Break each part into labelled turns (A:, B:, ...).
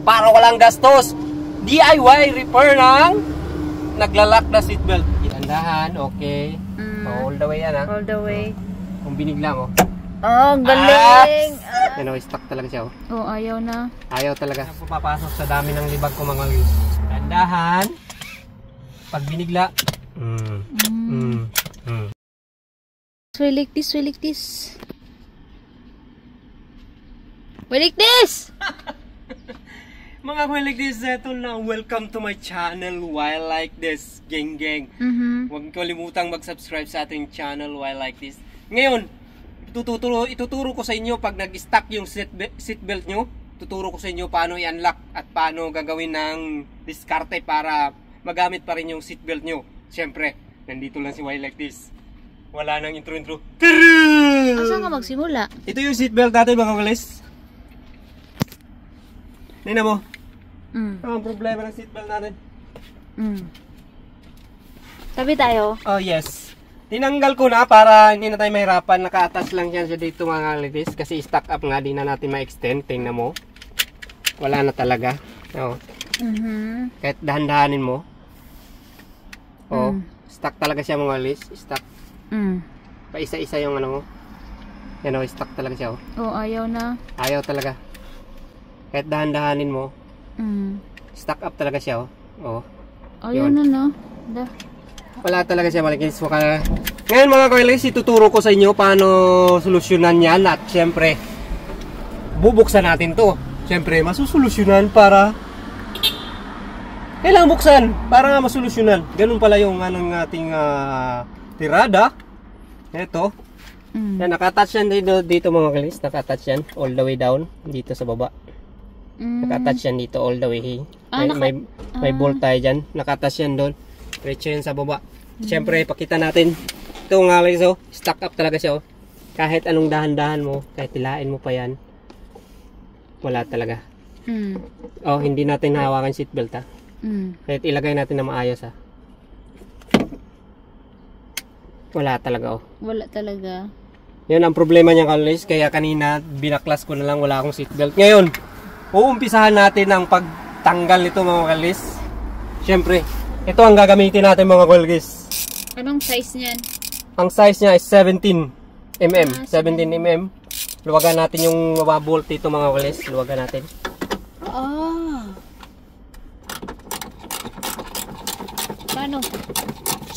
A: para walang gastos. DIY repair ng naglalak na seatbelt. Itandahan, okay. All the way yan ha.
B: All the way.
A: Kung binigla mo.
B: Oh, galing!
A: Yan o, stuck talaga siya.
B: Oh, ayaw na.
A: Ayaw talaga. Papasok sa dami ng libag ko mga guys. Tandahan. Pag binigla.
B: We like this, we like this. We like this!
A: Mga like this, eto na. Welcome to my channel, While Like This, gang. Huwag kalimutang mag-subscribe sa ating channel, While Like This. Ngayon, ituturo ko sa inyo pag nag-stack yung seatbelt nyo. Tuturo ko sa inyo paano i-unlock at paano gagawin ng diskarte para magamit pa rin yung seatbelt nyo. Siyempre, nandito lang si While Like This. Wala nang intro.
B: Saan ka magsimula?
A: Ito yung seatbelt natin mga kalis. Nina mo. Ang problema ng seatbelt natin.
B: Sabi tayo?
A: Oh yes. Tinanggal ko na para hindi na tayo mahirapan. Naka-attach lang yan siya dito mga kalis. Kasi stack up nga, di na natin ma-extend. Tingnan mo. Wala na talaga. Oh. Kahit dahan-dahanin mo. Oh. Stuck talaga siya mga kalis. Stuck. Pa isa-isa yung ano mo. Yan o, stuck talaga siya.
B: Oh, ayaw na.
A: Ayaw talaga. Kahit dahan-dahanin mo. Stuck up talaga siya. Oh.
B: Ayaw na no.
A: Wala talaga siya malikis. Ngayon mga kalis, ituturo ko sa inyo paano solusyonan yan. At syempre, bubuksan natin to. Syempre, masusolusyonan para kailangan buksan para masolusyonan. Ganun pala yung anong ating tirada. Ito. Yan, naka-attach yan dito mga kalis. Naka-attach yan all the way down dito sa baba. Naka-attach yan dito all the way. May bolt tayo dyan. Naka-attach yan doon. Diretso yan sa baba. Siyempre, pakita natin. Ito nga kalis, oh. Stuck up talaga siya. Oh. Kahit anong dahan-dahan mo, kahit hilain mo pa yan, wala talaga. Oh, hindi natin hawakan seatbelt ha. Kahit ilagay natin na maayos ha. Wala talaga oh.
B: Wala talaga.
A: Yun ang problema niya kalis. Kaya kanina binaklas ko na lang, wala akong seatbelt. Ngayon, uumpisahan natin ang pagtanggal nito mga kalis. Siyempre, ito ang gagamitin natin mga kalis.
B: Anong size niyan?
A: Ang size niya is 17 mm. 17 mm. Luwagan natin yung bolt dito mga kalis. Luwagan natin.
B: Paano?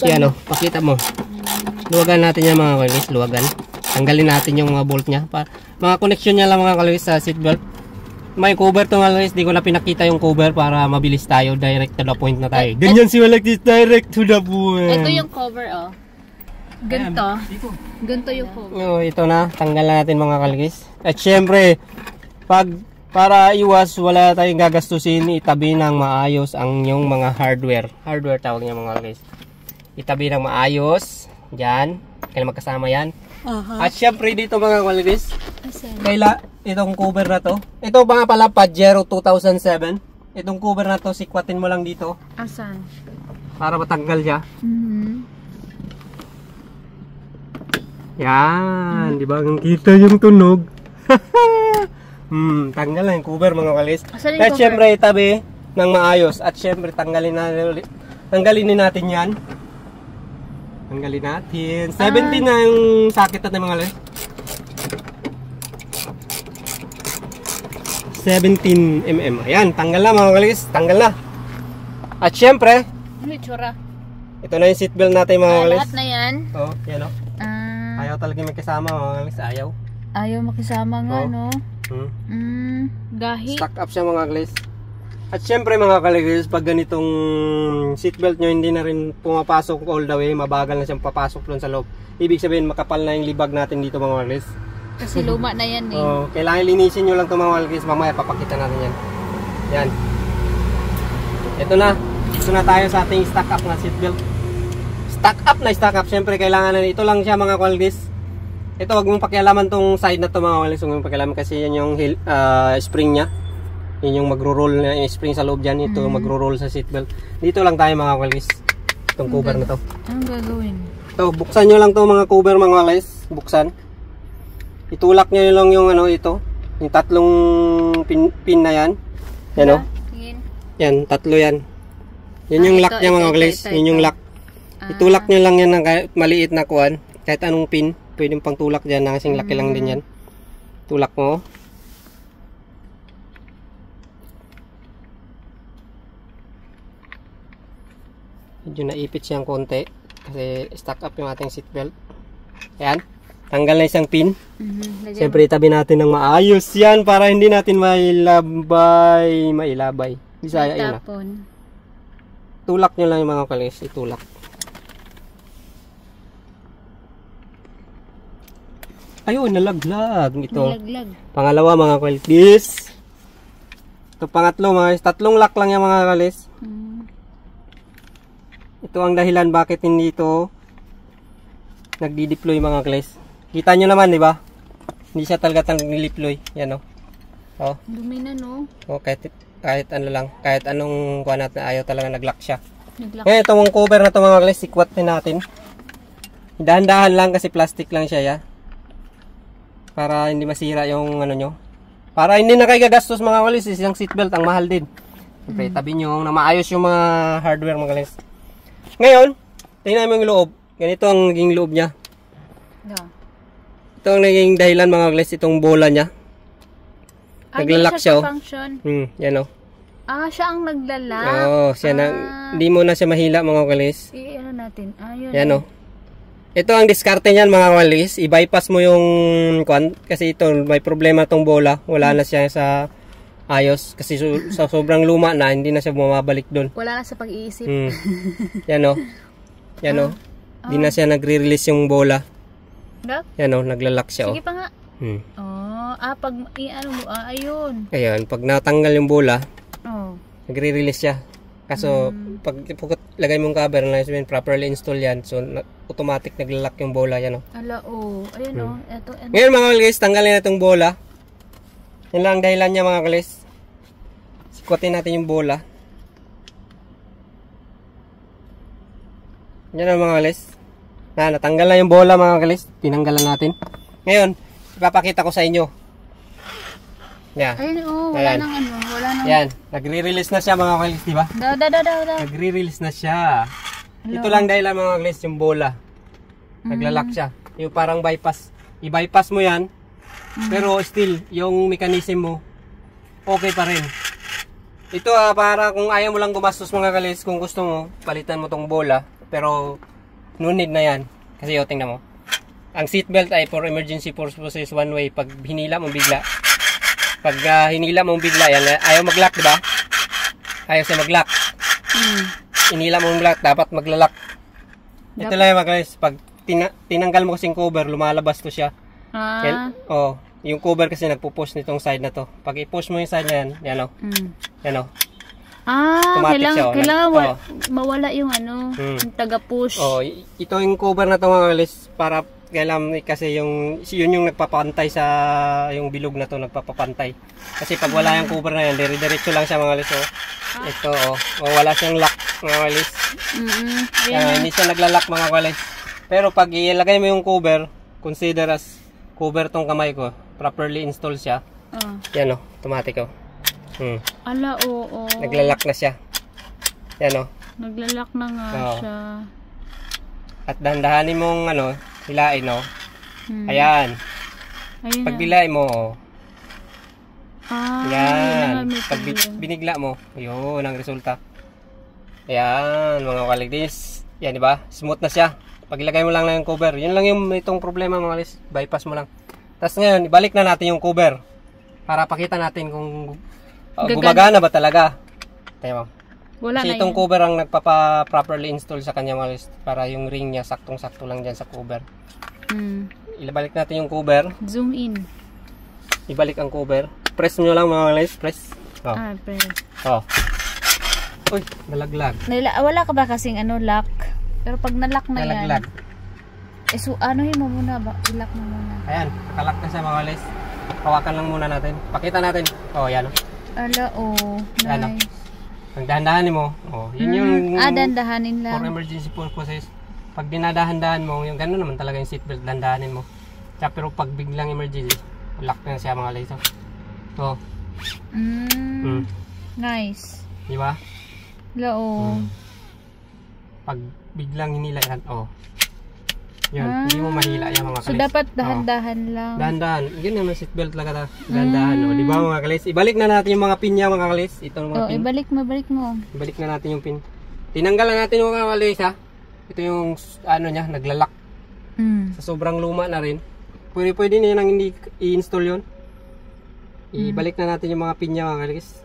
A: Yan o, pakita mo. Luwagan natin yan mga kalis. Luwagan. Tanggalin natin yung mga bolt niya. Mga connection niya lang mga kalis sa seatbelt. May cover to mga kalis. Di ko na pinakita yung cover para mabilis tayo. Direct to the point na tayo. Ganyan si like this. Direct to the point.
B: Ito yung cover oh. Ganto. Ganto yung cover.
A: Oh, ito na. Tanggal na natin mga kalis. At syempre, para iwas wala tayong gagastusin, itabi ng maayos ang yung mga hardware. Hardware tawag niya mga kalis. Itabi ng maayos. Diyan. Kaya magkasama yan. At syempre dito mga kalis. Itong cover na to. Ito mga pala Pajero 2007. Itong cover na to, sikwatin mo lang dito.
B: Asan?
A: Para matanggal siya. Yan. Di ba? Ang kita yung tunog. Tanggal na yung cover mga kalis. At syempre itabi ng maayos. At syempre tanggalin din natin yan. Tanggalin natin. 17 na yung sakit natin mga kalis. 17 mm. Ayan, tanggal na mga kalis. Tanggal na. At syempre, ito na yung seatbelt natin mga kalis.
B: Lahat na yan?
A: Oh, yan o. Ayaw talaga may kasama mga kalis. Ayaw.
B: Ayaw makisama nga no. Gahi.
A: Stuck up siya mga kalis. At syempre mga kalis, pag ganitong seatbelt nyo hindi na rin pumapasok all the way, mabagal na siyang papasok doon sa loob. Ibig sabihin makapal na yung libag natin dito mga kalis.
B: Kasi luma na yan eh.
A: Oh, kailangan linisin nyo lang ito mga kalis. Mamaya papakita natin yan. Yan. Ito na. Ito na tayo sa ating stuck up na seatbelt. Stuck up. Syempre kailangan na ito lang siya mga kalis. Ito wag mong pakialaman tong side na to mga kalis. Huwag mong pakialaman kasi yan yung spring nya. Yun yung magro-roll na yung spring sa loob dyan. Ito magro-roll sa seatbelt. Dito lang tayo mga kalis. Itong cover na to.
B: Anong gagawin?
A: Ito, buksan nyo lang to mga cover mga kalis. Buksan. Itulak nyo lang yung ano ito. Yung tatlong pin na yan. Yan o.
B: Tingin.
A: Yan, tatlo yan. Yan yung lock niya mga guys. Yun yung lock. Itulak nyo lang yan ng kahit maliit na kuwan. Kahit anong pin. Pwedeng pang tulak dyan. Kasing laki lang din yan. Tulak mo. Medyo naipit siyang konti. Kasi stack up yung ating seatbelt. Ayan. Tanggal na isang pin. Siyempre itabi natin ng maayos yan para hindi natin mailabay. Bisaya yun na. Tulak nyo lang yung mga kalis. Itulak. Ayun, nalaglag. Ito.
B: Nalaglag.
A: Pangalawa mga kalis. Ito pangatlo mga kalis. Tatlong lock lang yung mga kalis. Ito ang dahilan bakit hindi ito nagdi-deploy mga kalis. Kita nyo naman, di ba? Hindi siya talaga nag-deploy. Yan o. Oh.
B: Dumi na, no?
A: Oh, kahit ano lang. Kahit anong kuha natin, ayaw talaga nag-lock siya.
B: Nag-lock.
A: Itong cover na ito mga kalis, sikwat din natin. Dahan-dahan lang kasi plastic lang siya, ya. Para hindi masira yung ano nyo. Para hindi na kayo gagastos mga kalis, isang seatbelt ang mahal din. Siyempre, tabi nyo na maayos yung mga hardware mga kalis. Ngayon, tingnan mo yung loob. Ganito ang naging loob niya. Ito ang naging dahilan mga kalis, itong bola niya. Naglalak siya, yan o.
B: Siya ang naglalak.
A: Oo, siya na, hindi mo na siya mahila mga kalis.
B: Ano natin? Yun.
A: Yan o. Ito ang diskarte niyan mga kalis. I-bypass mo yung kasi ito may problema tong bola. Wala na siya sa ayos. Kasi sa sobrang luma na, hindi na siya bumabalik doon.
B: Wala na sa pag-iisip.
A: Yan o. Yan o. Hindi na siya nagre-release yung bola. Yan o, naglalak siya o.
B: Sige pa nga. Pag ano mo, ayun.
A: Ayun, pag natanggal yung bola, nagre-release siya. Kaso, pag lagay mong cover na properly install yan, so automatic naglalak yung bola, yan o.
B: Ayun o.
A: Ngayon mga kalis, tanggalin na itong bola. Yan lang ang dahilan niya mga kalis. Sikwatin natin yung bola. Yan ang mga kalis. Natanggal na yung bola mga kalis. Tinanggalan natin. Ngayon, ipapakita ko sa inyo. Yan.
B: Wala nang ano.
A: Yan, nagre-release na siya mga kalis, di ba? Nagre-release na siya. Ito lang dahil mga kalis yung bola. Naglalak siya. Yung parang bypass. I-bypass mo yan. Pero still, yung mechanism mo, okay pa rin. Ito para kung ayaw mo lang gumastos mga kalis, kung gusto mo, palitan mo tong bola. Pero, no need na yan. Kasi tingnan mo. Ang seatbelt ay for emergency purposes one way. Pag hinila mo bigla. Pag hinila mo bigla, yan, ayaw mag-lock, diba? Ayaw siya mag-lock. Hinila mo mag-lock, dapat magla-lock. Ito lang yung mga guys, pag tinanggal mo kasing cover, lumalabas to siya. Yung cover kasi nagpo-push nitong side na to. Pag i-push mo yung side na yan, yan o. Yan o.
B: Kailangan mawala yung ano, yung taga-push.
A: Ito yung cover na to mga guys, para kailangan kasi yun yung nagpapantay sa yung bilog na to, nagpapapantay. Kasi pag wala yung cover na yan, dire-diretso lang siya mga guys. Ito wala siyang lock mga guys. Hindi siya nagla-lock mga guys. Pero pag ilagay mo yung cover, consider as cover tong kamay ko, properly install siya. Yan o, automatic o. Nagla-lock na siya. Yan o.
B: Nagla-lock na nga siya.
A: At dahan-dahanin mong hilain o. Ayan. Pag dilain mo yan. Pag binigla mo, yun ang resulta. Ayan mga kaligdis. Yan diba? Smooth na siya. Pag ilagay mo lang yung cover. Yun lang yung itong problema mga kalis. Bypass mo lang. Tapos ngayon, ibalik na natin yung cover. Para pakita natin kung gumagana ba talaga. Tayo mo. Kasi itong cover ang nagpapa-properly install sa kanya mga kalis. Para yung ring niya saktong-sakto lang dyan sa cover. Ibalik natin yung cover.
B: Zoom in.
A: Ibalik ang cover. Press nyo lang mga kalis. Press.
B: Press.
A: Uy, nalaglag.
B: Wala ka ba kasing lock? Pero pag nalock na
A: nalaglag.
B: Yan. So anuhin mo muna ba? I-lock mo muna.
A: Ayan, nakalock na siya mga kalis. Hawakan lang muna natin. Pakita natin. Yan o.
B: Nice.
A: Yan o. Ang dahan-dahanin mo. Yun yung
B: dahan-dahanin lang.
A: For emergency purposes. Pag dinadahan-dahan mo, yung gano'n naman talaga yung seatbelt, dahan-dahanin mo. Pero pag biglang emergency, lock na siya mga kalis.
B: Nice.
A: Di ba?
B: Lao.
A: Pag biglang hinila yan, yun, hindi mo mahila yan mga kalis.
B: So, dapat dahan-dahan lang.
A: Dahan-dahan. Yun naman seatbelt talaga. Dahan-dahan. Di ba mga kalis? Ibalik na natin yung mga pin niya mga kalis. Ito mga pin.
B: Ibalik mo.
A: Ibalik na natin yung pin. Tinanggal na natin yung mga kalis ha. Ito yung ano niya, naglalak. Sa sobrang luma na rin. Pwede na yun ang hindi i-install yun. Ibalik na natin yung mga pin niya mga kalis.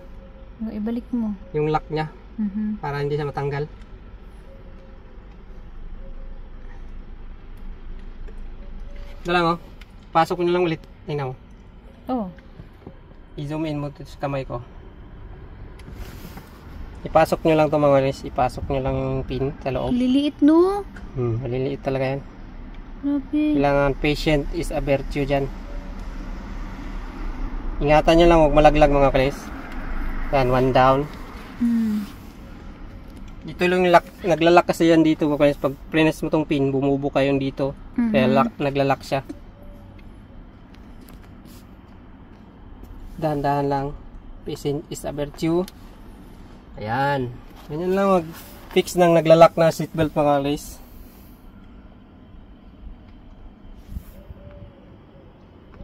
B: Ibalik mo.
A: Yung lock niya. Para hindi siya matanggal. Ito lang pasok nyo lang ulit. Tingnan mo. I-zoom in mo sa kamay ko. Ipasok nyo lang ito mga guys. Ipasok nyo lang yung pin sa loob.
B: Liliit no?
A: Maliliit talaga yan.
B: Grabe.
A: Kailangan patient is a virtue dyan. Ingatan nyo lang huwag malaglag mga guys. Yan, one down. Dito lang naglalak kasi yan dito mga guys. Pag press mo tong pin, bumubuka yung dito. Kaya naglalak siya. Dahan-dahan lang. Patient is a virtue. Ayan. Ganyan lang mag-fix ng naglalak na seatbelt mga guys.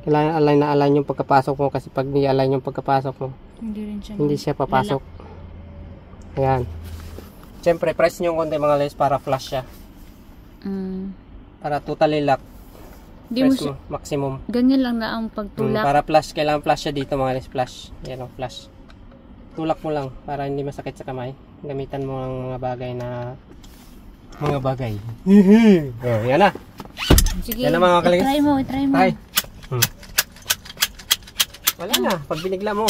A: Kailangan align na align yung pagkapasok mo kasi pag ni-align yung pagkapasok mo, hindi siya papasok. Ayan. Siyempre, press nyo konti mga guys para flush siya. Para totally lock. Press mo, maximum.
B: Ganyan lang na ang pagtulak.
A: Para flush, kailangan flush siya dito mga guys. Flush. Yan o, flush. Tulak mo lang para hindi masakit sa kamay. Gamitan mo ang mga bagay na yan na.
B: Sige,
A: yan na mga kalis.
B: try mo.
A: Try. Wala na, pag binigla mo.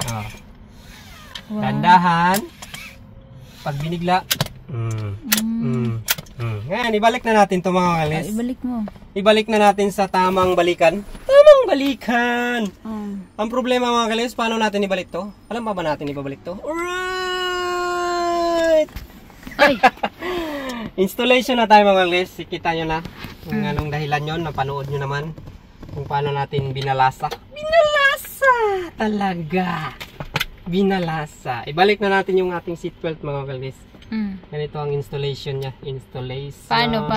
A: Wow. Dandahan. Pag binigla. Ngayon, ibalik na natin ito mga kalis.
B: Ibalik mo.
A: Ibalik na natin sa tamang balikan. Tamang balikan! Ang problema mga kalis, paano natin ibalik to? Alam ba natin ibabalik to? Alright!
B: Ay!
A: Installation na tayo mga kalis. Kita nyo na kung anong dahilan yon. Napanood nyo naman kung paano natin binalasa. Binalasa! Talaga! Binalasa. Ibalik na natin yung ating seatbelt mga kalis. Ganito ang installation niya. Installation.
B: Paano?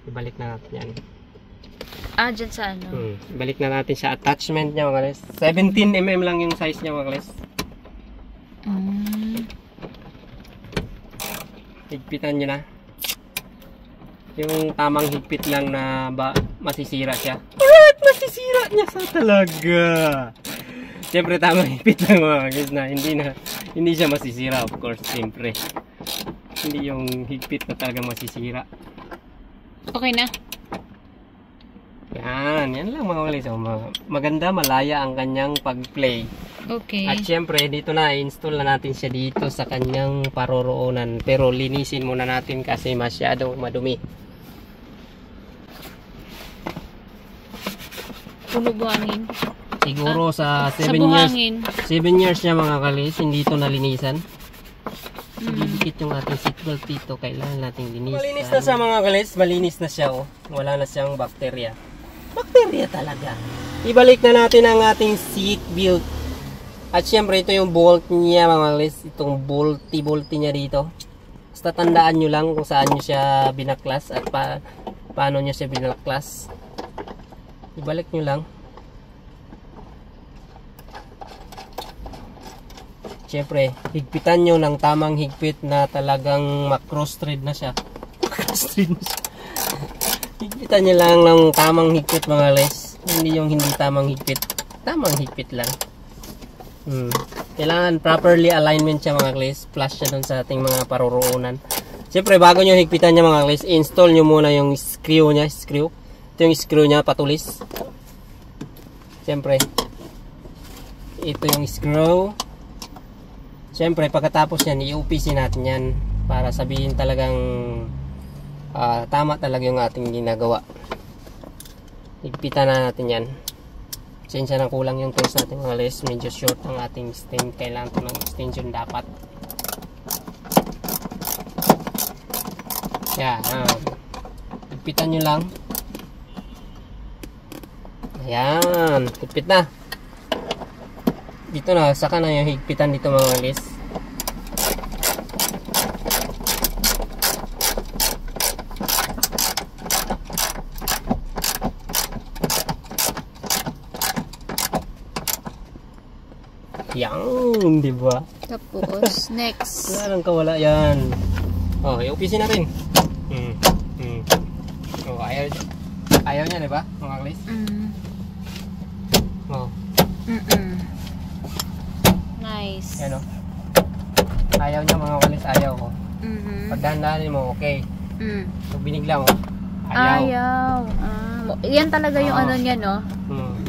A: Ibalik na natin yan.
B: Dyan sa ano?
A: Ibalik na natin sa attachment niya mga kalis. 17mm lang yung size niya mga kalis. Higpitan nyo na. Yung tamang higpit lang na masisira siya. Alright! Masisira niya sa talaga. Siyempre tamang higpit lang mga kalis na hindi siya masisira of course. Siyempre. Hindi yung higpit na talagang masisira.
B: Okay na?
A: Yan lang mga kalis. Maganda, malaya ang kanyang pag-play.
B: Okay.
A: At syempre, dito na, install na natin siya dito sa kanyang paroroonan. Pero linisin muna natin kasi masyado madumi.
B: Puno buhangin.
A: Siguro sa 7
B: buhangin.
A: years. 7 years niya mga kalis, hindi ito nalinisan. Didikit yung ating seatbelt dito, kailangan nating linisan. Malinis na siya mga kalis, malinis na siya Wala na siyang bakterya. Bakterya talaga. Ibalik na natin ang ating seatbelt. At syempre ito yung bolt niya mga kalis, itong bolty niya dito. Basta tandaan nyo lang kung saan nyo siya binaklas at paano nyo siya binaklas. Ibalik nyo lang. Siyempre, higpitan nyo ng tamang higpit na talagang cross thread na siya. Higpitan nyo lang ng tamang higpit mga guys. Hindi yung hindi tamang higpit. Tamang higpit lang. Kailangan properly alignment siya mga guys. Flush siya dun sa ating mga paroroonan. Siyempre, bago nyo higpitan niya mga guys, install nyo muna yung screw niya. Ito yung screw niya, patulis. Siyempre, ito yung screw. Siyempre, pagkatapos yan, i-UPC natin yan para sabihin talagang tama talaga yung ating ginagawa. Higpitan na natin yan. Pasensya na kulang yung tools natin mga guys. Medyo short ang ating stem. Kailangan ito ng extension dapat. Yan. Higpitan nyo lang. Ayan. Higpit na. Dito na, saka na yung higpitan dito mga kalis. Yan, di ba?
B: Tapos, next.
A: Wala nang kawala yan. Oh, iupisin natin. Oh, ayaw niya, di ba? Mga kalis? Oh.
B: Nice.
A: Yan o. Ayaw niya mga kalis, ayaw ko. Pag dahan-dahanin mo, okay. Pag binigla mo, ayaw.
B: Yan talaga yung ano niya, no?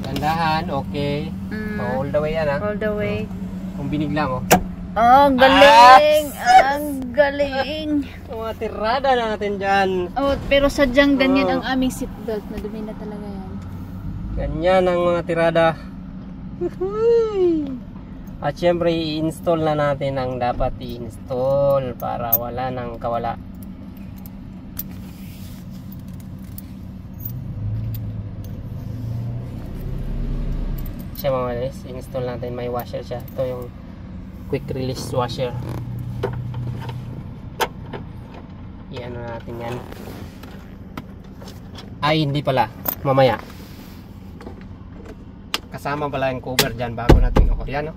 A: Dahan-dahan, okay. All the way yan, ha?
B: All the way.
A: Kung binigla mo.
B: Oh, ang galing! Ang galing!
A: Mga tirada na natin dyan.
B: Oh, pero sadyang ganyan ang aming seatbelt. Nadumi na talaga yan.
A: Ganyan ang mga tirada. At syempre, i-install na natin ang dapat i-install para wala nang kawala. Siya mga guys, install natin, may washer siya. Ito yung quick release washer. I-ano natin yan. Ay, hindi pala, mamaya. Kasama pala yung cover dyan bago natin ako. Yan, no?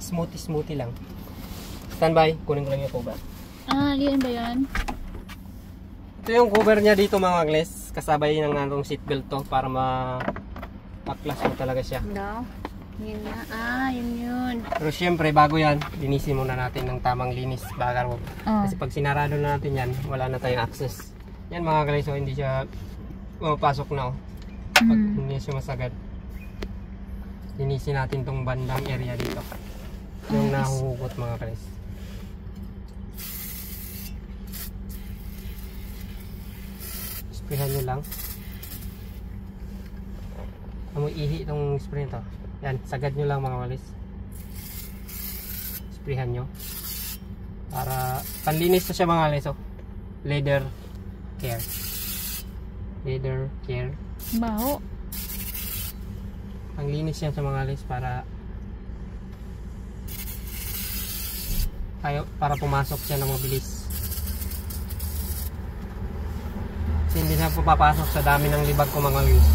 A: Smoothie lang. Standby, kunin ko lang yung cover.
B: Yan ba yan?
A: Ito yung cover niya dito mga guys. Kasabay ng natong seatbelt to para ma-plus mo talaga siya.
B: No? Yun na. Yun.
A: Pero syempre bago yan, linisin muna natin ng tamang linis bago. Kasi pag sinarado na natin yan, wala na tayong access. Yan mga guys, so hindi siya pasok na. Pag hindi siya masagad, linisin natin tong bandang area dito. Yung nahuhugot mga guys. Sprayhan nyo lang. Amoy ihi itong spray nito. Yan, sagad nyo lang mga walis. Sprayhan nyo. Para panlinis na siya mga walis. Oh. Leather care. Leather care.
B: Baho.
A: Panglinis yan sa mga walis para pumasok siya ng mabilis. Kasi hindi na papapasok sa dami ng libag ko mga walis.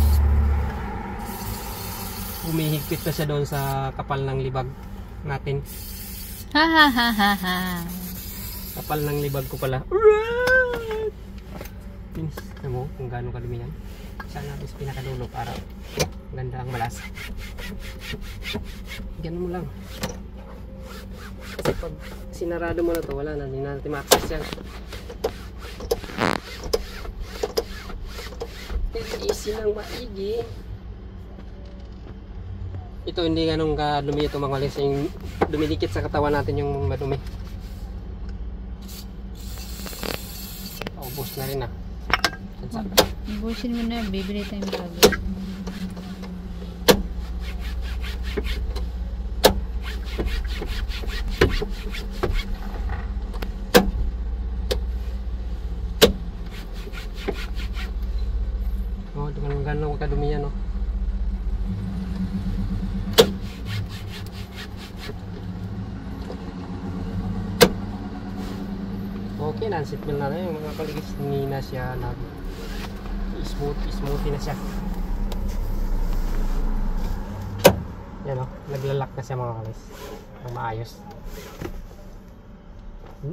A: Humihigpit na siya doon sa kapal ng libag natin. Kapal ng libag ko pala. Alam mo kung gaano kadumi yan. Saan natin sa pinakadulo para ganda ang malasa. Ganun mo lang. Kasi pag sinarado mo na to, wala na. Hindi na natin ma-access yan. Easy lang maigi. Ito hindi ganun kadumi ito mga walis, yung dumidikit sa katawan natin yung madumi. Ubos na rin
B: Ubusin mo na, bibili tayong bago.
A: Ganun kadumi yan, oh. Okay na, seatbelt na yung mga kaligis. Hindi na siya smoothie na siya. Yan o, naglalak na siya mga kalis. Ang maayos.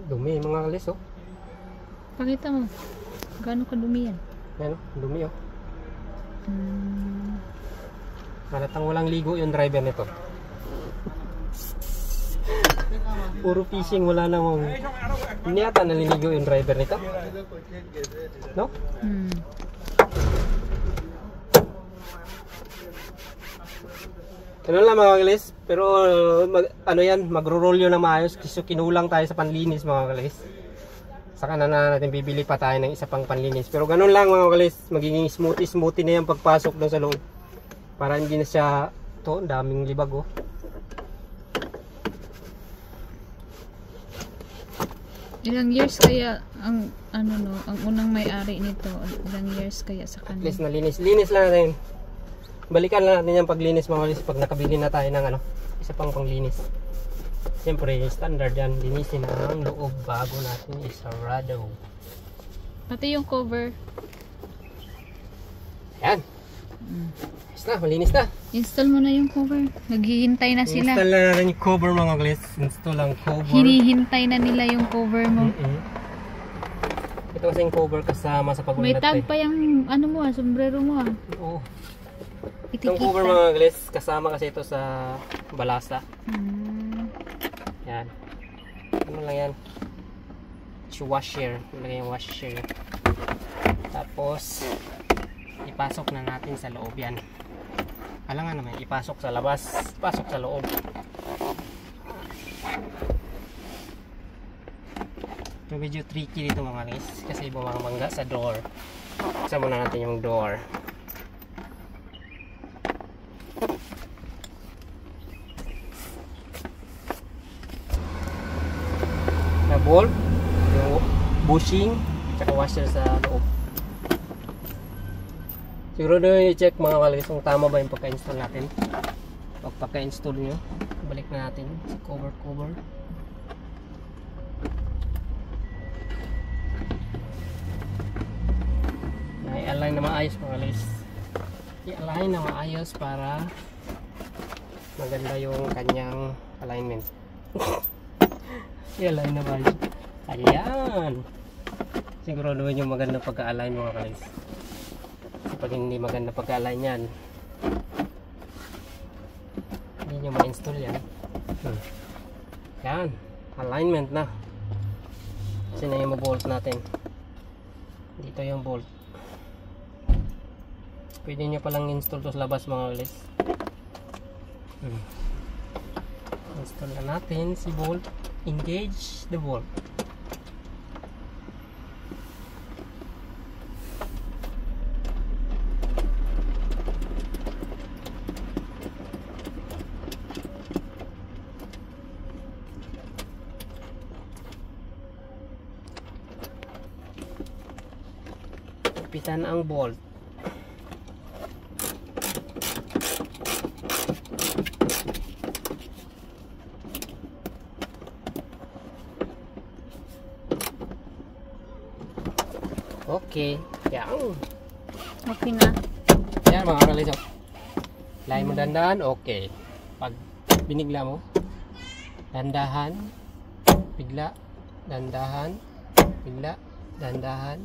A: Dumi mga kalis o.
B: Pakita mo, gaano kadumi yan?
A: Yan o, dumi o. Malatang walang ligo yung driver nito. Puro fishing, wala namang. Hindi yata naliligo yung driver nito. No? Ganun lang mga kalis. Pero ano yan, magro-roll yun na maayos. Kasi kinulang tayo sa panlinis mga kalis. Saka na natin bibili pa tayo ng isa pang panlinis. Pero ganun lang mga kalis. Magiging smoothie na yan pagpasok doon sa loob. Para hindi na siya, to, daming libag oh.
B: Ilang years kaya ang ang unang may-ari nito? Ilang years kaya sa kanila?
A: At least nalinis. Linis lang natin. Balikan lang natin yung paglinis mga kalis pag nakabili na tayo ng Isa pang panglinis. Siyempre, standard yan. Linisin ang loob bago natin isarado.
B: Pati yung cover.
A: Ayan. Ayos na, malinis na.
B: Install mo na yung cover. Naghihintay na sila.
A: Install na natin yung cover mga guys. Install ang cover.
B: Hinihintay na nila yung cover mo.
A: Ito kasi yung cover kasama sa
B: May
A: pagunat.
B: tag pa yung ano mo sombrero mo
A: Oo.
B: Itikita.
A: Itong cover mga guys, kasama kasi ito sa balasa. Yan. Ano lang yan? Washer. Lagay yung washer. Tapos, ipasok na natin sa loob yan. Alangan naman, ipasok sa labas, pasok sa loob. So, medyo tricky dito mga guys, kasi bumangmangga sa door. Buksan muna natin yung door. Na bolt, yung bushing, tsaka washer sa loob. Siguro doon i-check mga kalagis kung tama ba yung pagka-install natin. Pag pagka-install nyo, balik na natin sa cover. I-align na maayos mga kalagis. I-align na maayos para maganda yung kanyang alignment. I-align na maayos. Ayan! Siguro doon yung maganda pagka-align mga kalagis. Pag hindi maganda pagka-align yan, hindi nyo ma-install yan. Yan, alignment na. Kasi na yung bolt natin. Dito yung bolt. Pwede nyo palang install to sa labas mga guys. Install na natin si bolt. Engage the bolt. Pitan ang bolt. Okay, yan.
B: Okay na.
A: Yan mga kaliso. Lain mo dandahan, okay. Pag binigla mo, dandahan, bigla, dandahan, bigla, dandahan,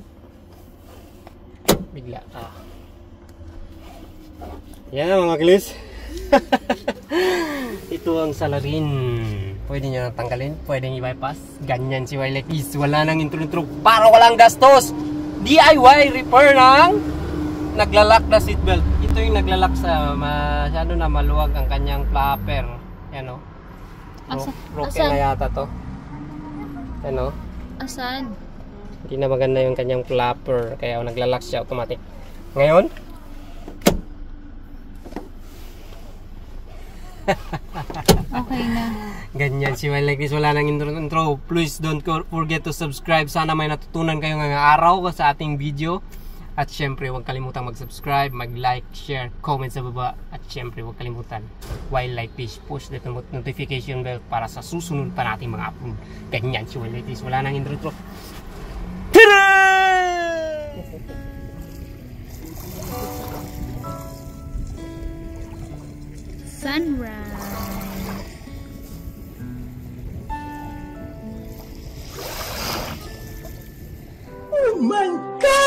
A: bigla. Yan mga kalis. Ito ang salarin. Pwede nyo natanggalin, pwede i-bypass. Ganyan si Wiley is. Wala nang intro-intro. Para walang gastos. DIY repair ng naglalak na seatbelt. Ito yung naglalak sa masyado na maluwag ang kanyang flapper. Yan o. Broken na yata to. Yan o.
B: Asan?
A: Hindi na maganda yung kanyang flapper. Kaya naglalak siya automatic. Ngayon,
B: okay na.
A: ganyan si Wild Like This. Wala nang intro. Please don't forget to subscribe. Sana may natutunan kayo ngayong araw sa ating video. At syempre, huwag kalimutang mag-subscribe, mag-like, share, comment sa baba. At syempre, huwag kalimutan, Wild Like This, push the notification bell para sa susunod pa nating mga upload. Ganyan si Wild Like This. Wala nang intro. Tada!
B: Sunrise.
C: Oh my God!